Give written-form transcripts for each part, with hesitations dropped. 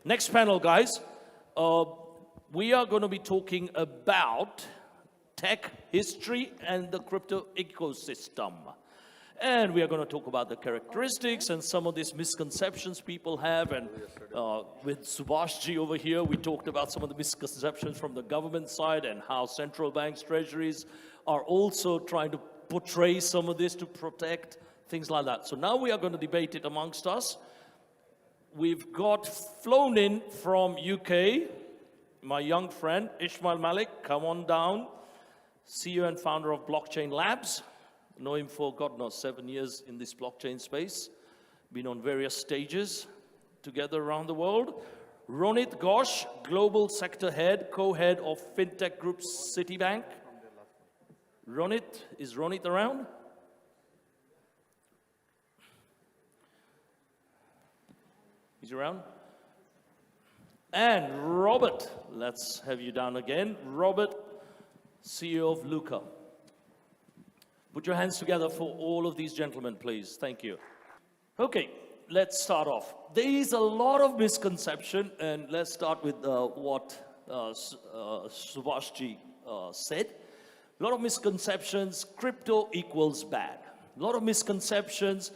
Next panel, guys. We are going to be talking about tech history and the crypto ecosystem. And we are going to talk about the characteristics and some of these misconceptions people have. And with Subhashji over here, we talked about some of the misconceptions from the government side and how central banks, treasuries are also trying to portray some of this to protect things like that. So now we are going to debate it amongst us. We've got flown in from UK, my young friend, Ishmael Malik. Come on down. CEO and founder of Blockchain Labs. Know him for, God knows, 7 years in this blockchain space. Been on various stages together around the world. Ronit Ghosh, Global Sector Head, Co-Head of FinTech Group Citibank. Ronit, is Ronit around? He's around? And Robert, let's have you down again. Robert, CEO of Luca. Put your hands together for all of these gentlemen, please. Thank you. Okay, let's start off. There is a lot of misconception, and let's start with what Subhashji said. A lot of misconceptions, crypto equals bad. A lot of misconceptions,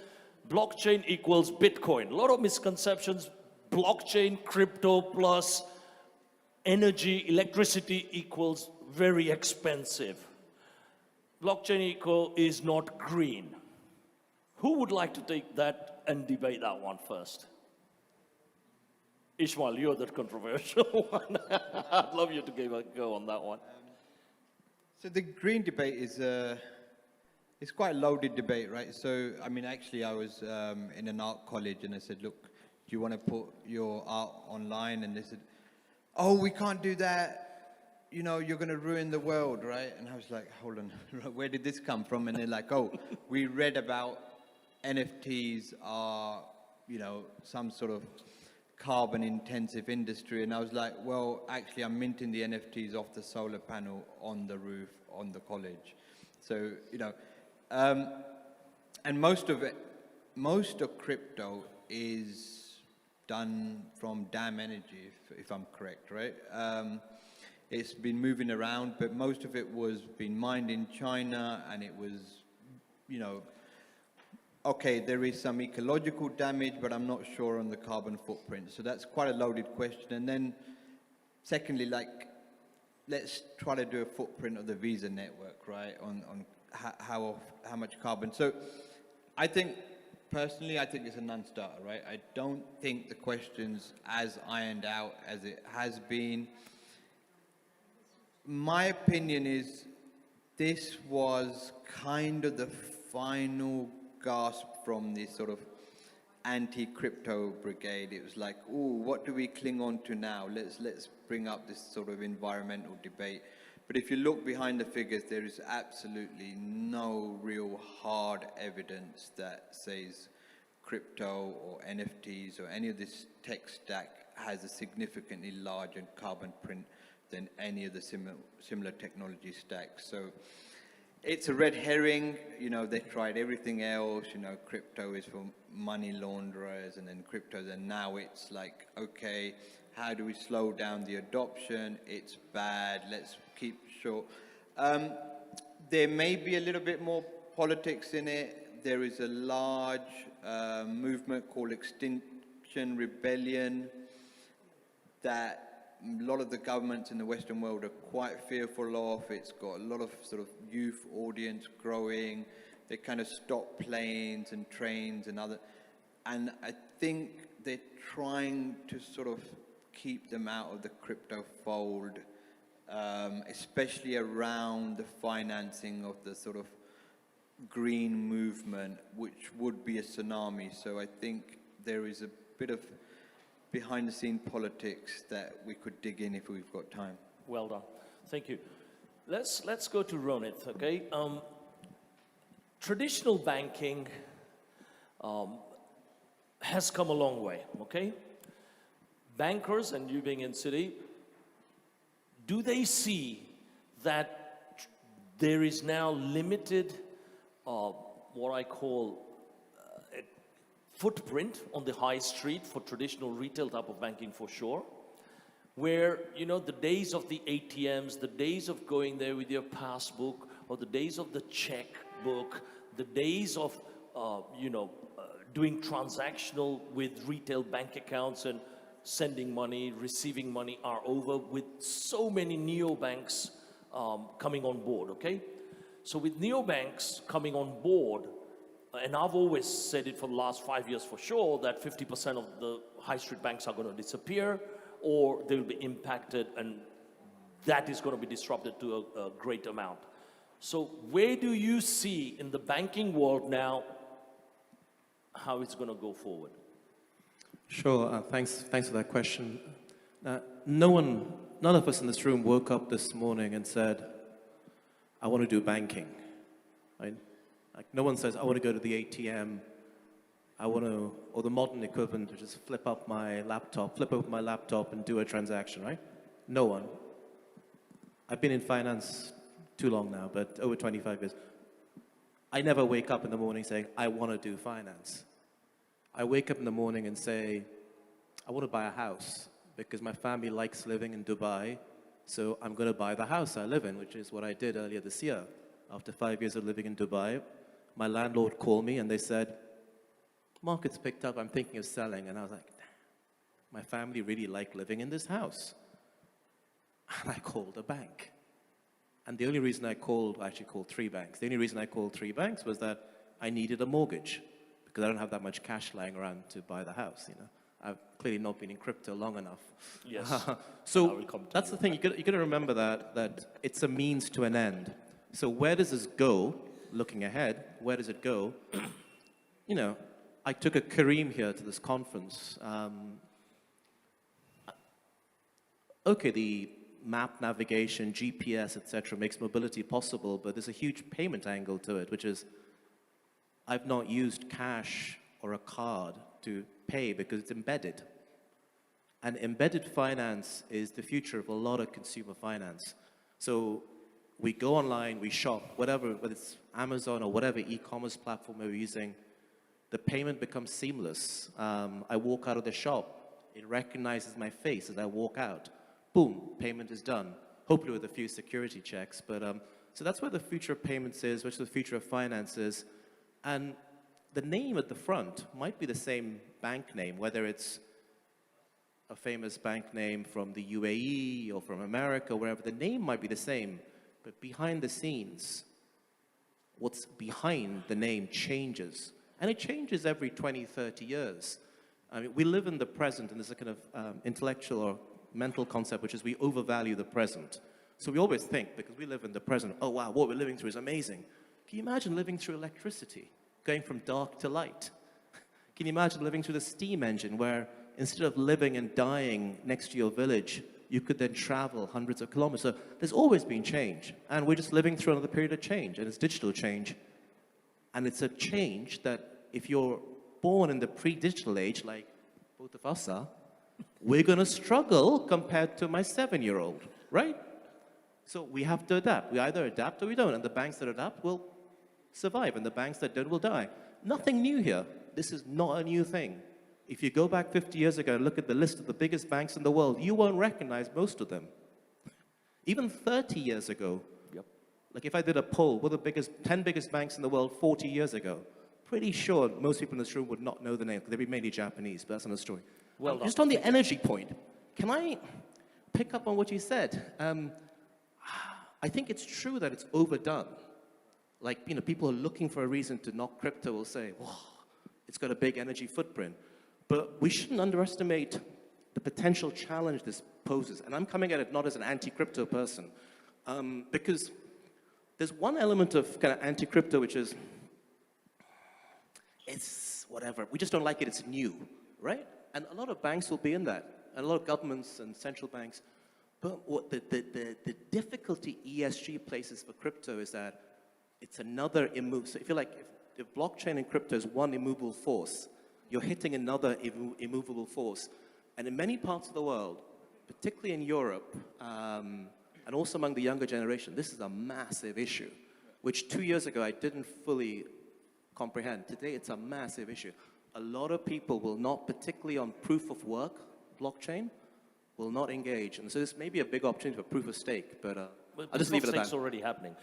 blockchain equals Bitcoin. A lot of misconceptions, blockchain, crypto plus energy, electricity equals very expensive. Blockchain eco is not green. Who would like to take that and debate that one first? Ishmael, you're the controversial one. I'd love you to give a go on that one. So the green debate is it's quite a loaded debate, right? So, I mean, actually, I was in an art college and I said, look, do you want to put your art online? And they said, oh, we can't do that. You know, you're going to ruin the world, right? And I was like, hold on, where did this come from? And they're like, oh, we read about NFTs are, you know, some sort of carbon-intensive industry. And I was like, well, actually, I'm minting the NFTs off the solar panel on the roof on the college. So, you know, and most of crypto is done from DAM energy, if I'm correct, right? It's been moving around, but most of it was being mined in China, and it was, you know, okay, there is some ecological damage, but I'm not sure on the carbon footprint. So that's quite a loaded question. And then secondly, like, let's try to do a footprint of the Visa network, right, on how much carbon. So I think, personally, I think it's a non-starter, right? I don't think the question's as ironed out as it has been. My opinion is this was kind of the final gasp from this sort of anti-crypto brigade. It was like, ooh, what do we cling on to now? Let's bring up this sort of environmental debate. But if you look behind the figures, there is absolutely no real hard evidence that says crypto or NFTs or any of this tech stack has a significantly larger carbon print than any of the similar technology stacks. So it's a red herring. You know, they tried everything else. You know, crypto is for money launderers, and then crypto, and now it's like, okay, how do we slow down the adoption? It's bad. Let's keep short. There may be a little bit more politics in it. There is a large movement called Extinction Rebellion that a lot of the governments in the Western world are quite fearful of. It's got a lot of sort of youth audience growing. They kind of stop planes and trains and and I think they're trying to sort of keep them out of the crypto fold, especially around the financing of the sort of green movement, which would be a tsunami. So I think there is a bit of behind-the-scene politics that we could dig in if we've got time. Well done. Thank you. Let's go to Ronit, okay? Traditional banking has come a long way, okay? Bankers, and you being in Citi, do they see that there is now limited, what I call footprint on the high street for traditional retail type of banking for sure, where, you know, the days of the ATMs, the days of going there with your passbook, or the days of the checkbook, the days of, doing transactional with retail bank accounts and sending money, receiving money are over with so many neobanks coming on board, okay? So with neobanks coming on board, and I've always said it for the last 5 years for sure, that 50% of the high street banks are going to disappear, or they will be impacted, and that is going to be disrupted to a great amount. So where do you see in the banking world now how it's going to go forward? Sure. Thanks for that question. None of us in this room woke up this morning and said, I want to do banking. Right? Like, no one says, I want to go to the ATM. I want to, or the modern equivalent, to just flip open my laptop and do a transaction, right? No one. I've been in finance too long now, but over 25 years. I never wake up in the morning saying, I want to do finance. I wake up in the morning and say, I want to buy a house because my family likes living in Dubai, so I'm going to buy the house I live in, which is what I did earlier this year. After 5 years of living in Dubai, my landlord called me and they said, market's picked up, I'm thinking of selling. And I was like, my family really like living in this house. And I called a bank. And the only reason I actually called 3 banks. The only reason I called 3 banks was that I needed a mortgage because I don't have that much cash lying around to buy the house, you know. I've clearly not been in crypto long enough. Yes. So that's the thing, you got to remember that it's a means to an end. So where does this go, looking ahead, where does it go? You know, I took a Kareem here to this conference. Okay, the map navigation, GPS, etc., makes mobility possible, but there's a huge payment angle to it, which is I've not used cash or a card to pay because it's embedded. And embedded finance is the future of a lot of consumer finance. So we go online, we shop, whether it's Amazon or whatever e-commerce platform we're using, the payment becomes seamless. I walk out of the shop, it recognizes my face as I walk out. Boom, payment is done. Hopefully with a few security checks. But so that's where the future of payments is, which the future of finance is. And the name at the front might be the same bank name, whether it's a famous bank name from the UAE or from America, wherever. The name might be the same, but behind the scenes, what's behind the name changes. And it changes every 20, 30 years. I mean, we live in the present, and there's a kind of intellectual or mental concept, which is we overvalue the present. So we always think, because we live in the present, oh wow, what we're living through is amazing. Can you imagine living through electricity, going from dark to light? Can you imagine living through the steam engine, where instead of living and dying next to your village, you could then travel hundreds of kilometers? So there's always been change, and we're just living through another period of change, and it's digital change. And it's a change that if you're born in the pre-digital age, like both of us are, we're going to struggle compared to my 7-year-old, right? So we have to adapt. We either adapt or we don't, and the banks that adapt will survive, and the banks that don't will die. Nothing new here. This is not a new thing. If you go back 50 years ago and look at the list of the biggest banks in the world, you won't recognize most of them. Even 30 years ago, like if I did a poll, what are the 10 biggest banks in the world 40 years ago? Pretty sure most people in this room would not know the name, because they'd be mainly Japanese, but that's another story. Well done. Just on the energy point, can I pick up on what you said? I think it's true that it's overdone. Like, you know, people who are looking for a reason to knock crypto will say, whoa, it's got a big energy footprint. But we shouldn't underestimate the potential challenge this poses. And I'm coming at it not as an anti-crypto person, because there's one element of kind of anti-crypto, which is, it's whatever. We just don't like it. It's new, right? And a lot of banks will be in that, and a lot of governments and central banks. But what the difficulty ESG places for crypto is that it's another immovable. So if you like, if blockchain and crypto is one immovable force, you're hitting another immovable force. And in many parts of the world, particularly in Europe, and also among the younger generation, this is a massive issue, which 2 years ago I didn't fully comprehend. Today it's a massive issue. a lot of people will not, particularly on proof of work blockchain, will not engage. And so this may be a big opportunity for proof of stake, but I'll just leave it at that. It's already happening.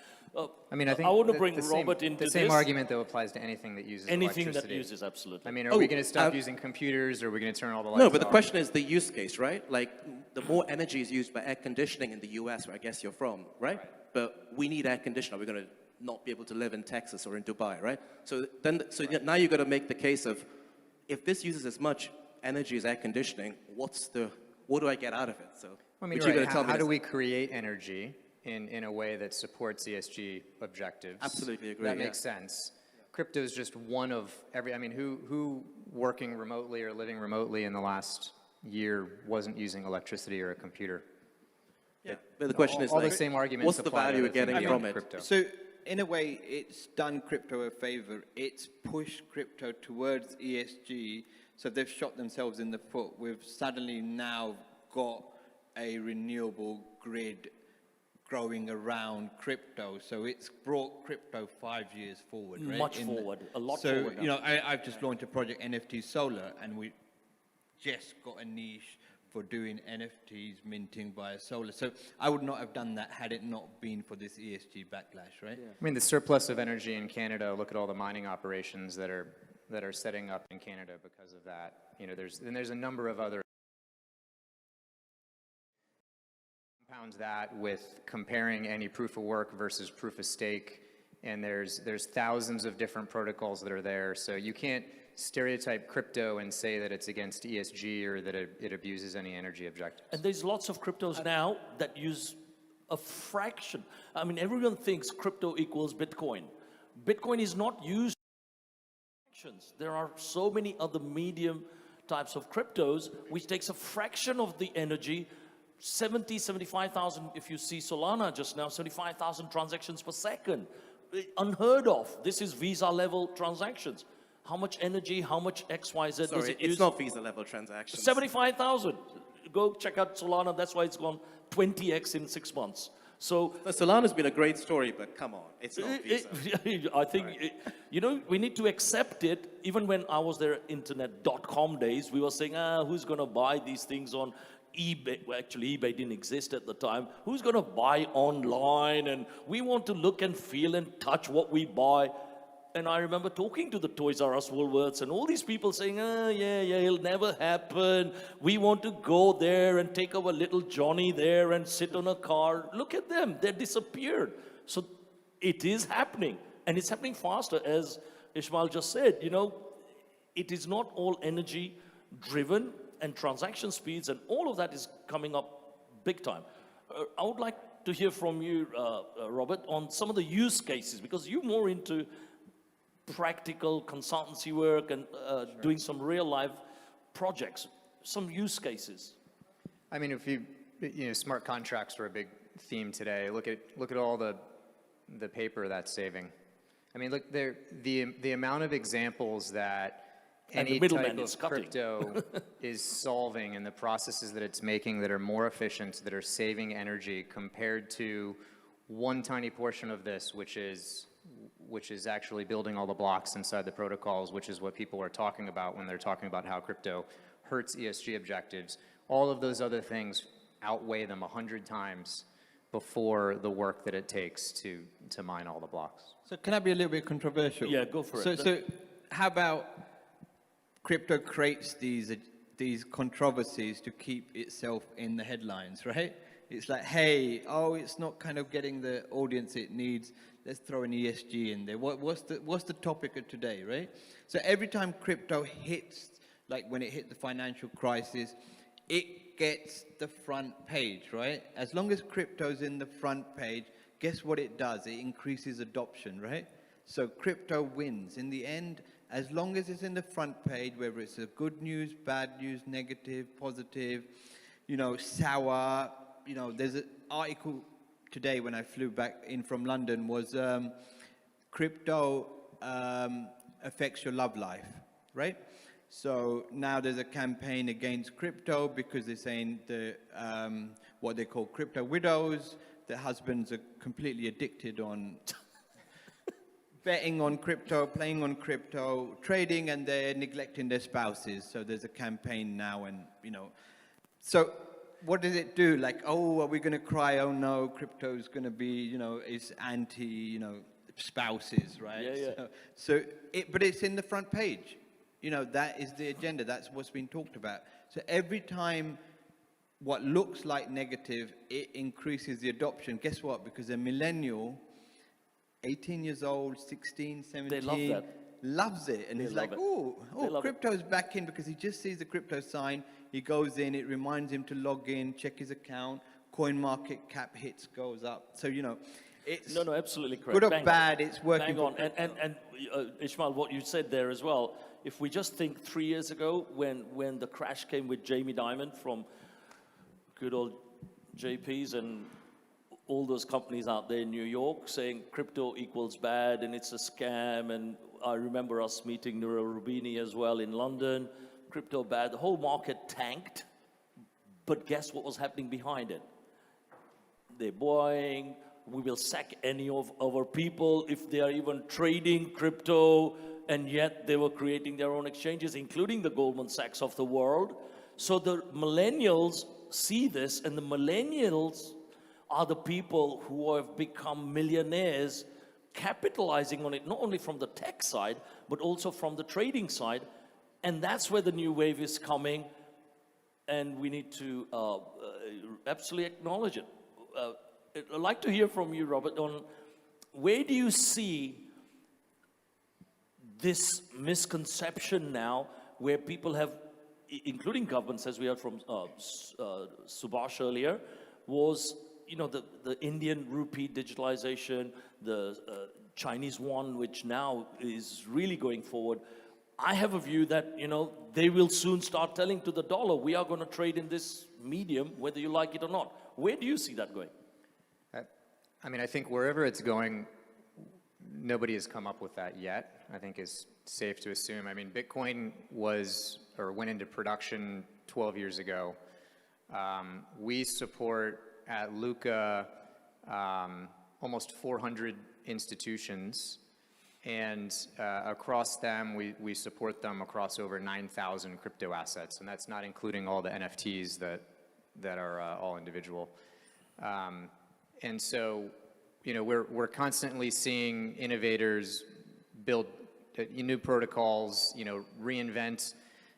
I mean, I think I want to the- bring the same- Robert into the same this. argument, though, applies to anything that uses Anything that electricity. uses, absolutely. I mean, are we going to stop using computers, or are we going to turn all the lights No, off? but the question is the use case, right? Like, the more energy is used by air conditioning in the US, where I guess you're from, right? But we need air conditioning. We're going to not be able to live in Texas or in Dubai, right? So now you've got to make the case of, if this uses as much energy as air conditioning, what do I get out of it? So, I mean, which you're right. gonna tell me How this- do we create energy in a way that supports ESG objectives? Absolutely agree, That yeah. makes sense. Crypto is just one of every. I mean, who working remotely or living remotely in the last year wasn't using electricity or a computer? Yeah. But the question is, all like, the same arguments what's the apply to value we're other things getting beyond from it? crypto. So in a way, it's done crypto a favor. It's pushed crypto towards ESG. So they've shot themselves in the foot. We've suddenly now got a renewable grid growing around crypto. So it's brought crypto 5 years forward, right? Much forward, a lot so, forward now. you know, I've just launched a project, NFT Solar, and we just got a niche for doing NFTs minting via solar. So I would not have done that had it not been for this ESG backlash, right? I mean, the surplus of energy in Canada. Look at all the mining operations that are setting up in Canada because of that. You know, there's a number of other. Compounds that with comparing any proof of work versus proof of stake, and there's thousands of different protocols that are there. So you can't stereotype crypto and say that it's against ESG or that it abuses any energy objectives. And there's lots of cryptos now that use a fraction. I mean, everyone thinks crypto equals Bitcoin. Bitcoin is not used for fractions. There are so many other medium types of cryptos which takes a fraction of the energy. 75,000, if you see Solana just now, 75,000 transactions per second. Unheard of. This is Visa level transactions. How much energy, how much XYZ does Sorry, it it's use? not Visa level transactions. 75,000. Go check out Solana. That's why it's gone 20x in 6 months. So Solana's been a great story, but come on, it's not Visa. I think, you know, we need to accept it. Even when I was there, internet.com days, we were saying, who's going to buy these things on eBay? Well, actually, eBay didn't exist at the time. Who's going to buy online? And we want to look and feel and touch what we buy. And I remember talking to the Toys R Us, Woolworths, and all these people saying, yeah, it'll never happen. We want to go there and take our little Johnny there and sit on a car. Look at them, they disappeared. So it is happening, and it's happening faster, as Ishmael just said. You know, it is not all energy driven, and transaction speeds and all of that is coming up big time. I would like to hear from you, Robert, on some of the use cases, because you're more into practical consultancy work and doing some real life projects, some use cases. I mean, if you know, smart contracts were a big theme today. Look at all the paper that's saving. I mean, look there, the amount of examples that And the any middleman type is of cutting. crypto is solving, and the processes that it's making that are more efficient, that are saving energy compared to one tiny portion of this, which is actually building all the blocks inside the protocols, which is what people are talking about when they're talking about how crypto hurts ESG objectives. All of those other things outweigh them 100 times before the work that it takes to mine all the blocks. So can I be a little bit controversial? Yeah, go for it. So how about crypto creates these controversies to keep itself in the headlines, right? It's like, hey, it's not kind of getting the audience it needs. Let's throw an ESG in there. What's the topic of today, right? So every time crypto hits, like when it hit the financial crisis, it gets the front page, right? As long as crypto's in the front page, guess what it does? It increases adoption, right? So crypto wins. In the end, as long as it's in the front page, whether it's a good news, bad news, negative, positive, you know, sour, you know, there's an article today when I flew back in from London was crypto affects your love life, right? So now there's a campaign against crypto because they're saying the what they call crypto widows, their husbands are completely addicted on betting on crypto, playing on crypto, trading, and they're neglecting their spouses. So there's a campaign now, and so what does it do? Like, oh, are we going to cry? Oh no, crypto's going to be, is anti, spouses, right? Yeah. But it's in the front page. That is the agenda. That's what's been talked about. So every time what looks like negative, it increases the adoption. Guess what? Because a millennial, 18 years old, 16, 17, They love that. loves it. And They he's love like, it. oh, They love it. crypto's back in, because he just sees the crypto sign. He goes in, it reminds him to log in, check his account, coin market cap hits, goes up. So, it's No, absolutely correct. good or Bang on. bad, it's working. Bang on. And Ishmael, what you said there as well, if we just think 3 years ago when the crash came with Jamie Dimon from good old JPs and all those companies out there in New York saying crypto equals bad and it's a scam, and I remember us meeting Nura Rubini as well in London, crypto bad, the whole market tanked, but guess what was happening behind it? They're buying, we will sack any of our people if they are even trading crypto, and yet they were creating their own exchanges, including the Goldman Sachs of the world. So the millennials see this, and the millennials are the people who have become millionaires, capitalizing on it, not only from the tech side, but also from the trading side. And that's where the new wave is coming, and we need to absolutely acknowledge it. I'd like to hear from you, Robert, on where do you see this misconception now, where people have, including governments, as we heard from Subhash earlier, was the Indian rupee digitalization, the Chinese yuan, which now is really going forward. I have a view that they will soon start telling to the dollar, we are going to trade in this medium, whether you like it or not. Where do you see that going? I think wherever it's going, nobody has come up with that yet, I think is safe to assume. Bitcoin went into production 12 years ago. We support at Luca almost 400 institutions, and across them, we support them across over 9,000 crypto assets, and that's not including all the NFTs that are all individual. And so, we're constantly seeing innovators build new protocols, reinvent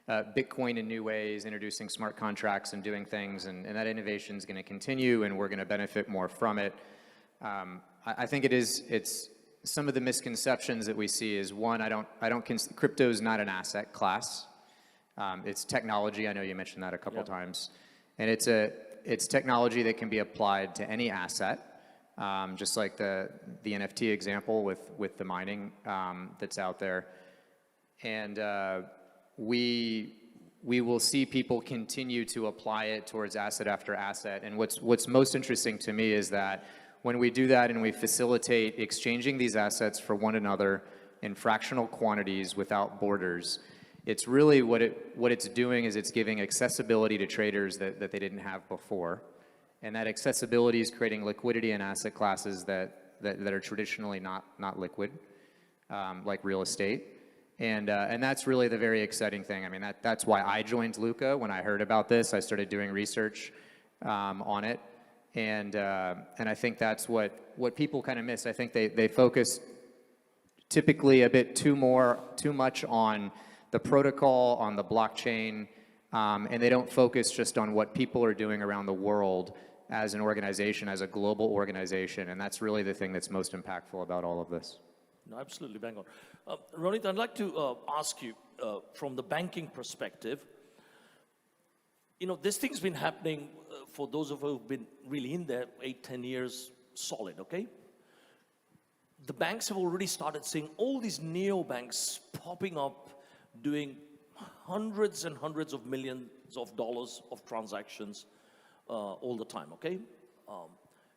Bitcoin in new ways, introducing smart contracts and doing things, and that innovation is going to continue, and we're going to benefit more from it. I think it's some of the misconceptions that we see is, one, crypto is not an asset class. It's technology. I know you mentioned that a couple times, and it's technology that can be applied to any asset. Just like the NFT example with the mining that's out there. And we will see people continue to apply it towards asset after asset. And what's most interesting to me is that when we do that and we facilitate exchanging these assets for one another in fractional quantities without borders, it's really what it's doing is it's giving accessibility to traders that they didn't have before. And that accessibility is creating liquidity in asset classes that are traditionally not liquid, like real estate. And that's really the very exciting thing. That's why I joined Luca. When I heard about this, I started doing research on it. And I think that's what people kind of miss. I think they focus typically a bit too much on the protocol, on the blockchain, and they don't focus just on what people are doing around the world as an organization, as a global organization, and that's really the thing that's most impactful about all of this. No, absolutely, bang on. Ronit, I'd like to ask you, from the banking perspective, this thing's been happening for those of us who've been really in there 8-10 years solid, okay? The banks have already started seeing all these neobanks popping up, doing hundreds and hundreds of millions of dollars of transactions all the time, okay?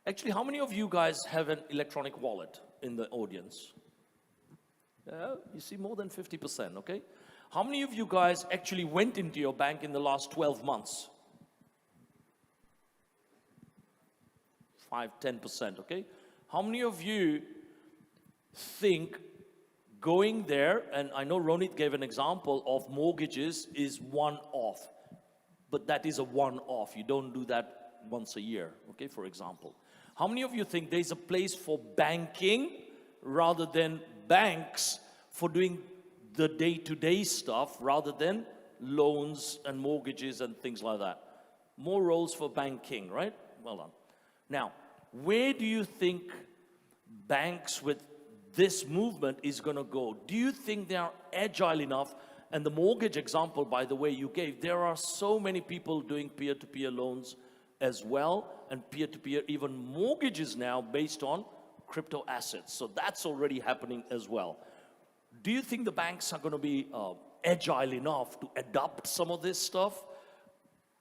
Actually, how many of you guys have an electronic wallet in the audience? You see more than 50%, okay? How many of you guys actually went into your bank in the last 12 months? 5-10%, okay? How many of you think going there, and I know Ronit gave an example of mortgages is one-off, but that is a one-off. You don't do that once a year, okay, for example. How many of you think there's a place for banking rather than banks for doing the day-to-day stuff rather than loans and mortgages and things like that? More roles for banking, right? Well done. Now, where do you think banks with this movement is going to go? Do you think they are agile enough? And the mortgage example, by the way, you gave, there are so many people doing peer-to-peer loans as well, and peer-to-peer even mortgages now based on crypto assets. So that's already happening as well. Do you think the banks are going to be agile enough to adopt some of this stuff,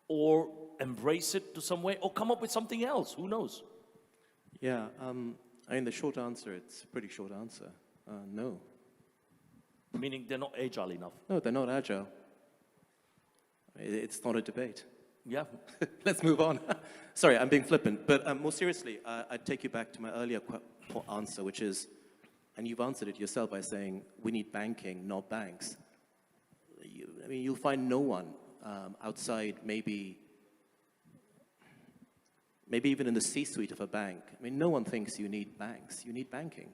or embrace it to some way, or come up with something else? Who knows? Yeah, I mean, the short answer, it's a pretty short answer. No. Meaning they're not agile enough. No, they're not agile. It's not a debate. Yeah. Let's move on. Sorry, I'm being flippant. But more seriously, I'd take you back to my earlier answer, which is, and you've answered it yourself by saying, we need banking, not banks. I mean, you'll find no one outside maybe even in the C-suite of a bank. I mean, no one thinks you need banks. You need banking.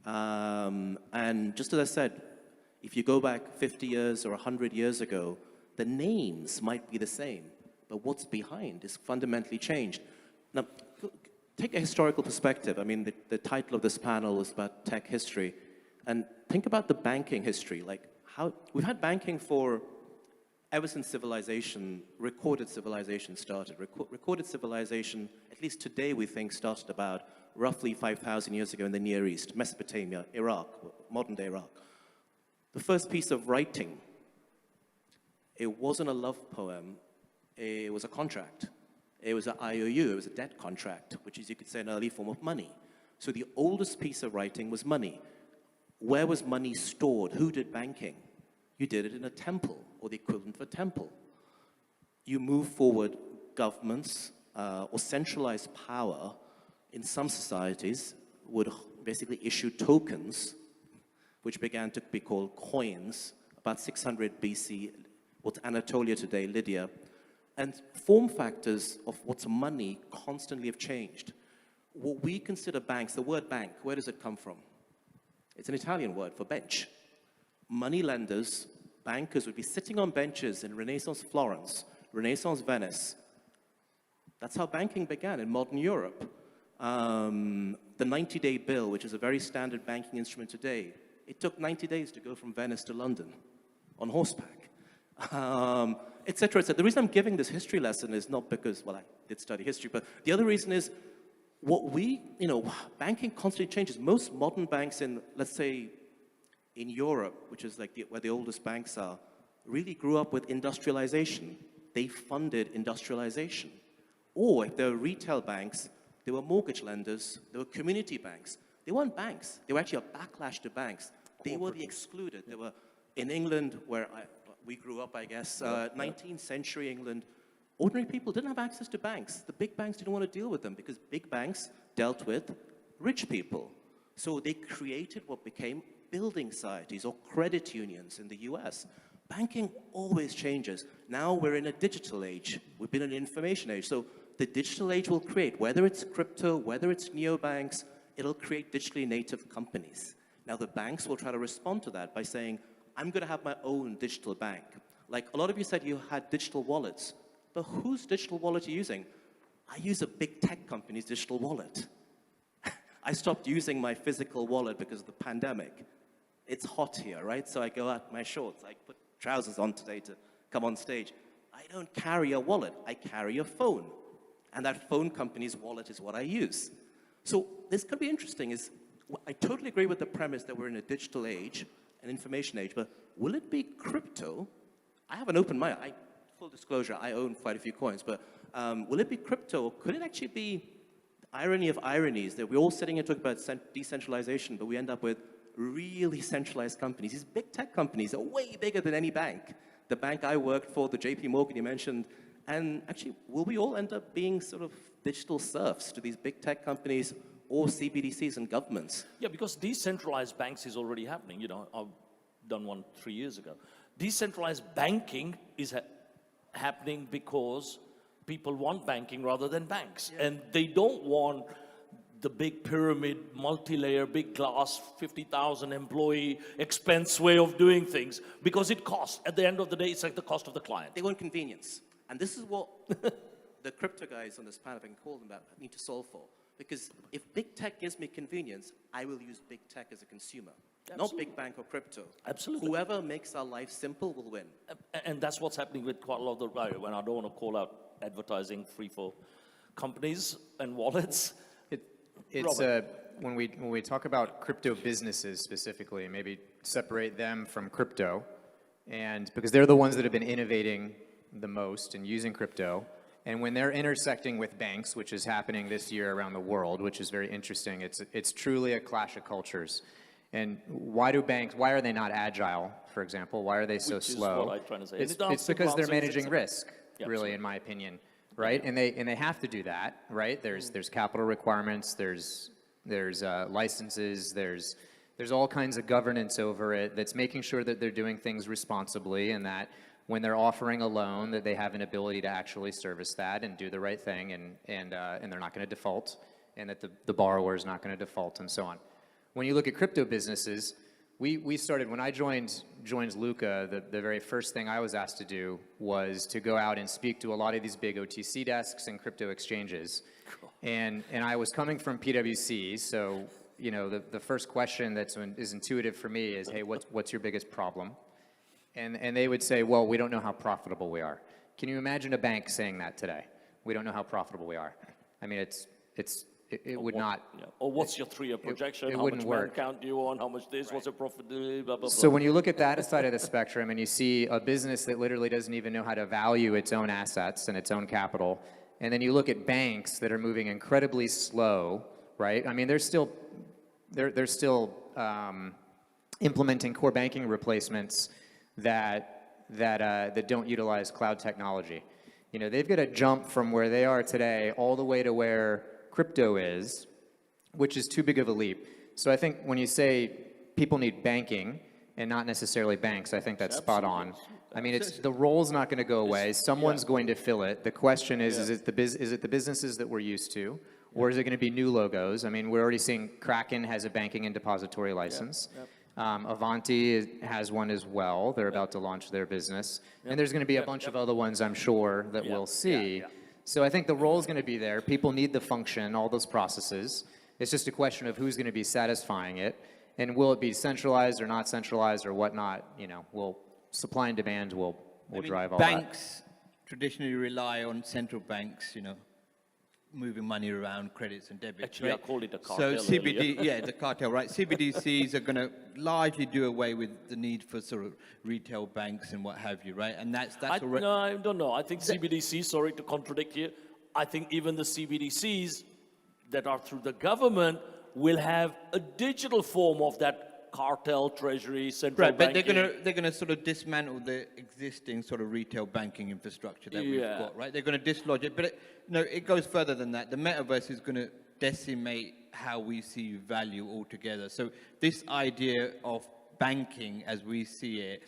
And just as I said, if you go back 50 years or 100 years ago, the names might be the same, but what's behind is fundamentally changed. Now, take a historical perspective. I mean, the title of this panel is about tech history. And think about the banking history. Like, how we've had banking ever since civilization, recorded civilization started. Recorded civilization, at least today we think, started about roughly 5,000 years ago in the Near East, Mesopotamia, Iraq, modern-day Iraq. The first piece of writing, it wasn't a love poem, it was a contract. It was an IOU, it was a debt contract, which is, you could say, an early form of money. So the oldest piece of writing was money. Where was money stored? Who did banking? You did it in a temple, or the equivalent of a temple. You move forward, governments or centralized power in some societies would basically issue tokens, which began to be called coins, about 600 BC, what's Anatolia today, Lydia. And form factors of what's money constantly have changed. What we consider banks, the word bank, where does it come from? It's an Italian word for bench. Money lenders, bankers would be sitting on benches in Renaissance Florence, Renaissance Venice. That's how banking began in modern Europe. The 90-day bill, which is a very standard banking instrument today, it took 90 days to go from Venice to London on horseback, et cetera, et cetera. The reason I'm giving this history lesson is not because, well, I did study history, but the other reason is banking constantly changes. Most modern banks in, let's say, in Europe, which is like where the oldest banks are, really grew up with industrialization. They funded industrialization. Or if they were retail banks, they were mortgage lenders, they were community banks. They weren't banks. They were actually a backlash to banks. They were the excluded. They were in England, where we grew up, I guess, 19th century England. Ordinary people didn't have access to banks. The big banks didn't want to deal with them because big banks dealt with rich people. So they created what became building societies or credit unions in the US. Banking always changes. Now we're in a digital age. We've been in an information age. So the digital age will create, whether it's crypto, whether it's neobanks, it'll create digitally native companies. Now the banks will try to respond to that by saying, I'm going to have my own digital bank. Like a lot of you said you had digital wallets, but whose digital wallet are you using? I use a big tech company's digital wallet. I stopped using my physical wallet because of the pandemic. It's hot here, right? So I go out my shorts. I put trousers on today to come on stage. I don't carry a wallet. I carry a phone. And that phone company's wallet is what I use. So this could be interesting. I totally agree with the premise that we're in a digital age, an information age, but will it be crypto? I have an open mind. Full disclosure, I own quite a few coins, but will it be crypto? Or could it actually be the irony of ironies that we're all sitting here talking about decentralization, but we end up with really centralized companies? These big tech companies are way bigger than any bank. The bank I worked for, the JP Morgan you mentioned, and actually, will we all end up being sort of digital serfs to these big tech companies, or CBDCs and governments. Yeah, because decentralized banks is already happening. You know, I've done one 3 years ago. Decentralized banking is happening because people want banking rather than banks. And they don't want the big pyramid, multi-layer, big glass, 50,000 employee expense way of doing things because it costs. At the end of the day, it's like the cost of the client. They want convenience. And this is what the crypto guys on this panel, if I can call them that, need to solve for. Because if big tech gives me convenience, I will use big tech as a consumer, not big bank or crypto. Absolutely. Whoever makes our life simple will win. And that's what's happening with quite a lot of the, when I don't want to call out advertising free for companies and wallets. It's when we talk about crypto businesses specifically, maybe separate them from crypto, and because they're the ones that have been innovating the most and using crypto, and when they're intersecting with banks, which is happening this year around the world, which is very interesting. It's truly a clash of cultures. And why are they not agile, for example? Why are they so slow? Is what I'm trying to say. It's because they're managing risk, Yeah, really, absolutely. in my opinion. Right, and they have to do that, right? There's capital requirements, there's licenses, there's all kinds of governance over it that's making sure that they're doing things responsibly, and that when they're offering a loan, that they have an ability to actually service that and do the right thing, and they're not going to default, and that the borrower is not going to default, and so on. When you look at crypto businesses, we started, when I joined Luca, the very first thing I was asked to do was to go out and speak to a lot of these big OTC desks and crypto exchanges. And I was coming from PwC, so you know the first question is intuitive for me is, hey, what's your biggest problem? And they would say, well, we don't know how profitable we are. Can you imagine a bank saying that today? We don't know how profitable we are. I mean, it would not. Yeah. Or what's your 3-year projection? it how wouldn't much work. man count do you want? How much this? What's your profitability? Blah, blah, blah. So when you look at that side of the spectrum and you see a business that literally doesn't even know how to value its own assets and its own capital, and then you look at banks that are moving incredibly slow, right? I mean, they're still implementing core banking replacements that don't utilize cloud technology. You know, they've got to jump from where they are today all the way to where crypto is, which is too big of a leap. So I think when you say people need banking and not necessarily banks, I think that's spot on. I mean, the role's not going to go away. Someone's going to fill it. The question is it the businesses that we're used to, or is it going to be new logos? I mean, we're already seeing Kraken has a banking and depository license. Avanti has one as well. They're about to launch their business. And there's going to be a bunch of other ones, I'm sure, that we'll see. So I think the role is going to be there. People need the function, all those processes. It's just a question of who's going to be satisfying it. And will it be centralized or not centralized or whatnot? You know, supply and demand will drive all that. Banks traditionally rely on central banks, you know, moving money around, credits and debits. Actually, right? I called it a cartel So earlier. the cartel, right? CBDCs are going to largely do away with the need for sort of retail banks and what have you, right? And that's already. No, I don't know. I think CBDCs, sorry to contradict you, I think even the CBDCs that are through the government will have a digital form of that cartel, treasury, central Right, but banking. they're gonna sort of dismantle the existing sort of retail banking infrastructure that we've Yeah. got, right? They're going to dislodge it, but it goes further than that. The metaverse is going to decimate how we see value altogether. So this idea of banking, as we see it,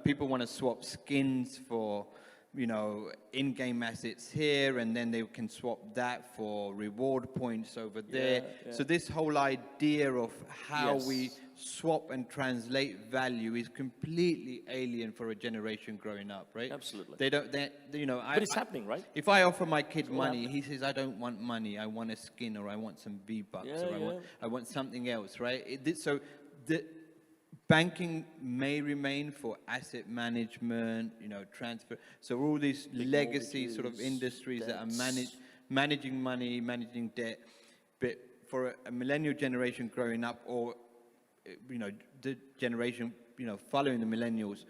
people want to swap skins for, you know, in-game assets here, and then they can swap that for reward points over there. So this whole idea of how we swap and translate value is completely alien for a generation growing up, right? Absolutely. But it's happening, right? If I offer my kid money, he says, I don't want money, I want a skin, or I want some V-Bucks, I want something else, right? So the banking may remain for asset management, you know, transfer. So all these legacy sort of industries that are managing money, managing debt. But for a millennial generation growing up, or, you know, the generation, you know, following the millennials,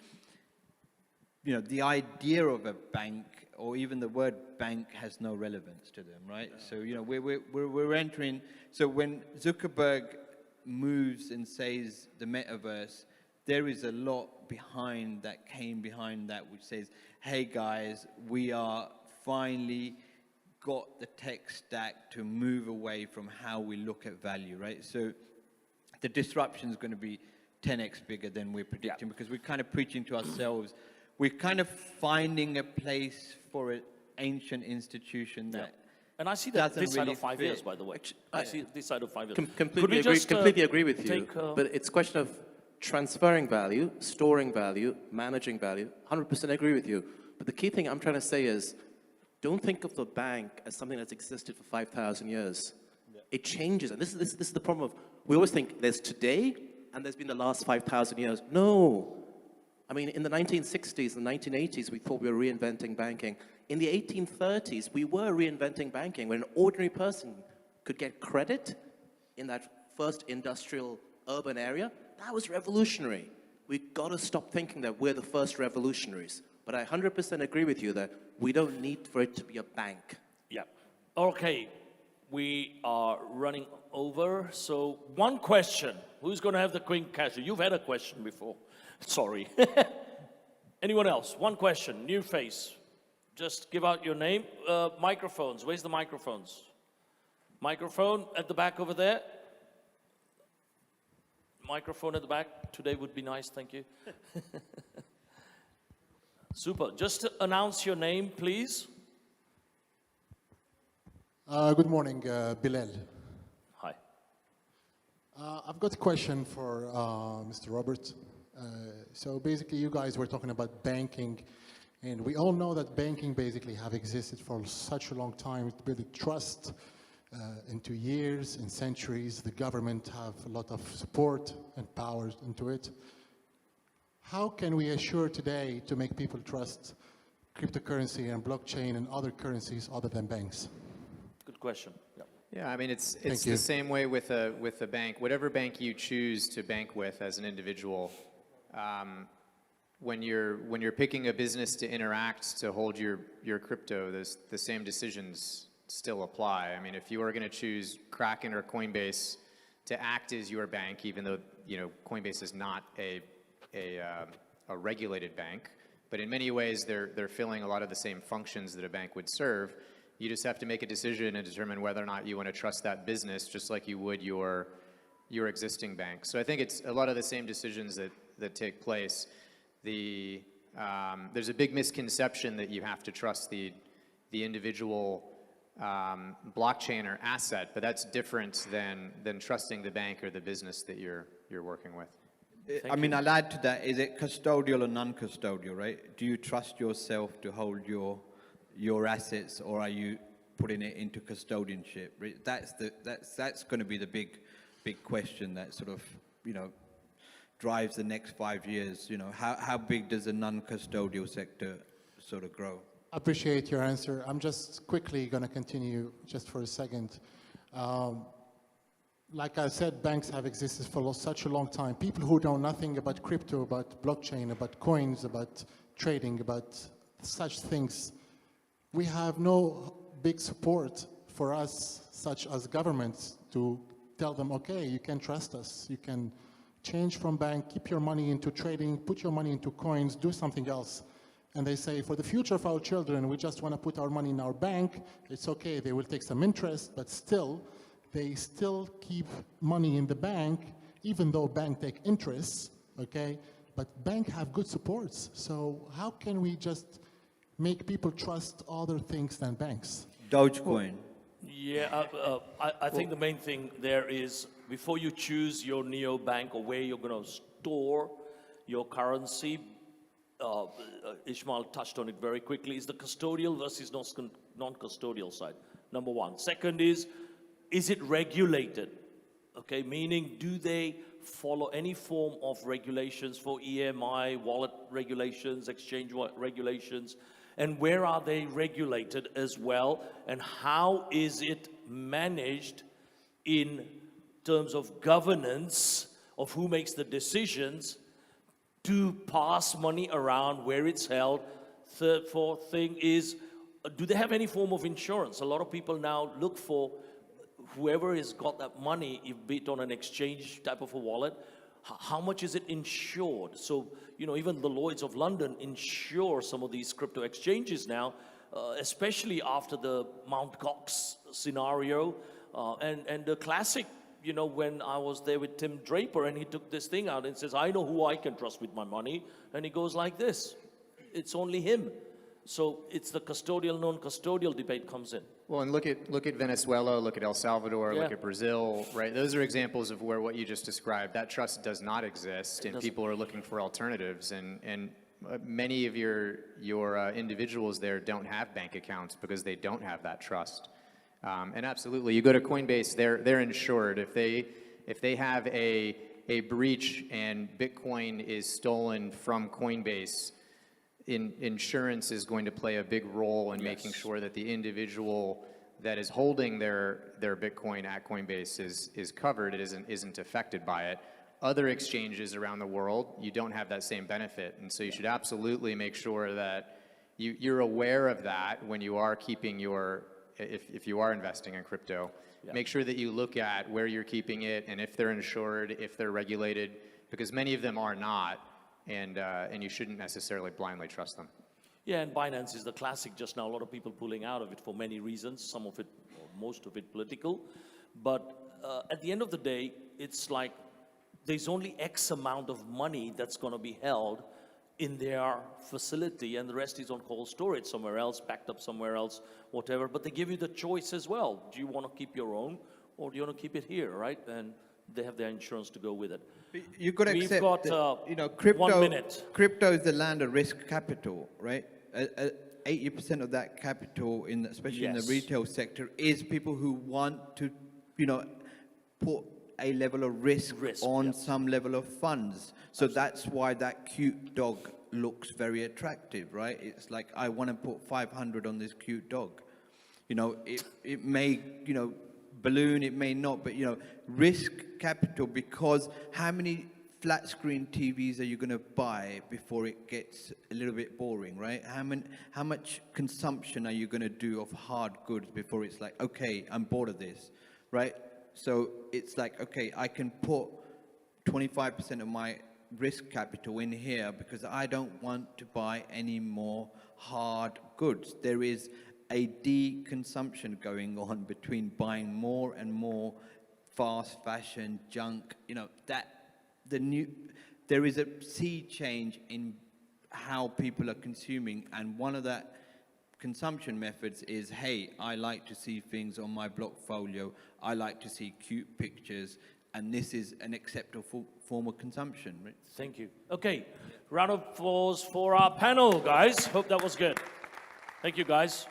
you know, the idea of a bank or even the word bank has no relevance to them, right? So, you know, we're entering. So when Zuckerberg moves and says the metaverse, there is a lot behind that, which says, hey guys, we are finally got the tech stack to move away from how we look at value, right? So the disruption is going to be 10x bigger than we're predicting because we're kind of preaching to ourselves. We're kind of finding a place for an ancient institution that And I see that doesn't this side really of 5 fit. years, by the way. I see this side of 5 years. Completely Could we agree, just, completely agree with you. take, But it's a question of transferring value, storing value, managing value. 100% agree with you. But the key thing I'm trying to say is, don't think of the bank as something that's existed for 5,000 years. It changes. And this is the problem of, we always think there's today and there's been the last 5,000 years. No. I mean, in the 1960s and 1980s, we thought we were reinventing banking. In the 1830s, we were reinventing banking when an ordinary person could get credit in that first industrial urban area. That was revolutionary. We've got to stop thinking that we're the first revolutionaries. But I 100% agree with you that we don't need for it to be a bank. Yeah. Okay. We are running over. So one question. Who's going to have the queen cashew? You've had a question before. Sorry. Anyone else? One question. New face. Just give out your name. Microphones. Where's the microphones? Microphone at the back over there. Microphone at the back. Today would be nice. Thank you. Super. Just to announce your name, please. Good morning, Bilal. Hi. I've got a question for Mr. Robert. So basically, you guys were talking about banking, and we all know that banking basically have existed for such a long time to build trust into years and centuries. The government have a lot of support and power into it. How can we assure today to make people trust cryptocurrency and blockchain and other currencies other than banks? Good question. Yeah. Yeah, I mean, it's you. the same way with a bank. Whatever bank you choose to bank with as an individual, when you're picking a business to interact to hold your crypto, the same decisions still apply. I mean, if you are going to choose Kraken or Coinbase to act as your bank, even though Coinbase is not a regulated bank, but in many ways they're filling a lot of the same functions that a bank would serve. You just have to make a decision and determine whether or not you want to trust that business, just like you would your existing bank. So I think it's a lot of the same decisions that take place. There's a big misconception that you have to trust the individual blockchain or asset, but that's different than trusting the bank or the business that you're working with. I mean, I'll add to that. Is it custodial or non-custodial, right? Do you trust yourself to hold your assets, or are you putting it into custodianship? That's going to be the big question that sort of drives the next 5 years. How big does the non-custodial sector sort of grow? I appreciate your answer. I'm just quickly going to continue just for a second. Like I said, banks have existed for such a long time. People who know nothing about crypto, about blockchain, about coins, about trading, about such things, we have no big support for us, such as governments, to tell them, okay, you can trust us. You can change from bank, keep your money into trading, put your money into coins, do something else. And they say, for the future of our children, we just want to put our money in our bank. It's okay, they will take some interest, but still, they still keep money in the bank, even though bank take interest, okay? But bank have good supports. So how can we just make people trust other things than banks? Dogecoin. Yeah, I think the main thing there is, before you choose your neobank or where you're going to store your currency, Ishmael touched on it very quickly, is the custodial versus non-custodial side, number one. Second is it regulated? Okay, meaning do they follow any form of regulations for EMI, wallet regulations, exchange regulations, and where are they regulated as well, and how is it managed in terms of governance of who makes the decisions to pass money around, where it's held. Third, fourth thing is, do they have any form of insurance? A lot of people now look for whoever has got that money, be it on an exchange type of a wallet, how much is it insured? So, even the Lloyds of London insure some of these crypto exchanges now. especially after the Mount Gox scenario, and the classic, when I was there with Tim Draper and he took this thing out and says, I know who I can trust with my money, and he goes like this. It's only him. So it's the custodial, non-custodial debate comes in. Well, and look at Venezuela, look at El Salvador, look Yeah. at Brazil, right? Those are examples of where what you just described, that trust does not exist, and people are looking for alternatives. And many of your individuals there don't have bank accounts because they don't have that trust. And absolutely, you go to Coinbase, they're insured. If they have a breach and Bitcoin is stolen from Coinbase, insurance is going to play a big role in making sure that the individual that is holding their Bitcoin at Coinbase is covered, it isn't affected by it. Other exchanges around the world, you don't have that same benefit, and so you should absolutely make sure that you're aware of that when you are keeping if you are investing in crypto. Make sure that you look at where you're keeping it and if they're insured, if they're regulated, because many of them are not. And you shouldn't necessarily blindly trust them. Yeah, and Binance is the classic just now. A lot of people pulling out of it for many reasons, some of it, or most of it political. But at the end of the day, it's like there's only X amount of money that's going to be held in their facility, and the rest is on cold storage somewhere else, backed up somewhere else, whatever. But they give you the choice as well. Do you want to keep your own, or do you want to keep it here, right? And they have their insurance to go with it. You've got to We've accept got, that, crypto, 1 minute. Crypto is the land of risk capital, right? 80% of that capital, especially in the Yes. retail sector, is people who want to, put a level of risk on some level of funds. So that's why that cute dog looks very attractive, right? It's like, I want to put 500 on this cute dog. It may, balloon, it may not, but risk capital, because how many flat screen TVs are you going to buy before it gets a little bit boring, right? How much consumption are you going to do of hard goods before it's like, okay, I'm bored of this, right? So it's like, okay, I can put 25% of my risk capital in here because I don't want to buy any more hard goods. There is a deconsumption going on between buying more and more fast fashion junk. There is a sea change in how people are consuming, and one of that consumption methods is, hey, I like to see things on my Blockfolio, I like to see cute pictures, and this is an acceptable form of consumption. Right? Thank you. Okay, round of applause for our panel, guys. Hope that was good. Thank you, guys.